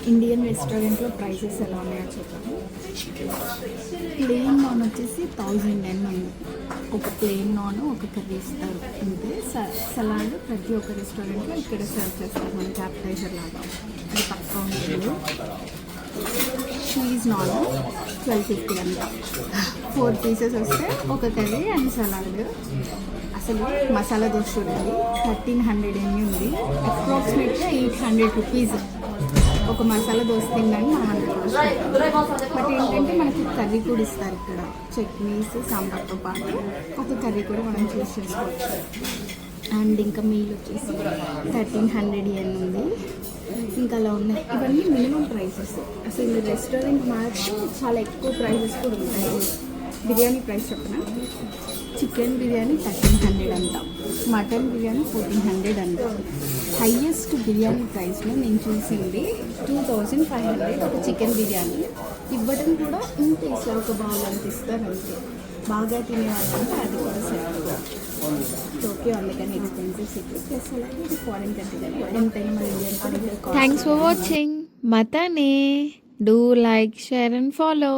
Indian రెస్టారెంట్లో prices ఎలా ఉన్నాయో చూద్దాము. ప్లెయిన్ నాన్ వచ్చేసి 1000 ఉంది. ఒక ప్లెయిన్ నాన్ ఒక కర్రీ ఇస్తారు అంతే. సలాడ్ ప్రతి ఒక్క రెస్టారెంట్లో ఇక్కడ సర్వ్ చేస్తారు మనకి అప్పటైజర్ లాగా. ఇది పక్కా ఉంటుంది. చీజ్ నాన్ 1250 అంట. 4 పీసెస్ వస్తే ఒక కర్రీ అండ్ సలాడ్. అసలు మసాలా దోశ చూడండి 1300 ఉంది. అప్రాక్సిమేట్గా 800 రూపీస్ ఒక మసాలా దోశ తినడానికి మనం బట్ ఏంటంటే మనకి కర్రీ కూడా ఇస్తారు ఇక్కడ. చట్నీస్ సాంబార్తో పాటు ఒక కర్రీ కూడా మనం చూస్ చేసుకోవచ్చు. అండ్ ఇంకా మీల్ వచ్చేసి 1300 ఉంది. ఇంకా అలా ఉన్నాయి. ఇవన్నీ మినిమం ప్రైసెస్. అసలు ఈ రెస్టారెంట్ మాత్రం చాలా ఎక్కువ ప్రైసెస్ కూడా ఉంటాయి. బిర్యానీ ప్రైస్ చెప్పిన చికెన్ బిర్యానీ 1300 అంట, మటన్ బిర్యానీ 1400 అంట. హైయెస్ట్ బిర్యానీ ప్రైస్లో నేను చూసింది 2500 ఒక చికెన్ బిర్యానీ. ఇవ్వడం కూడా ఇంత ఇస్తారు, ఒక బౌల్ అంత ఇస్తారు అంతే. బాగా తినేవాళ్ళంటే అది కూడా సరే ఓకే. అందుకని ఎక్స్పెన్సివ్ సిటీ ప్లస్ అలాగే ఇది ఫారెన్ కంట్రీ ఎంతైనా మన Indian country. Thanks for watching. మతానే do like, share and follow.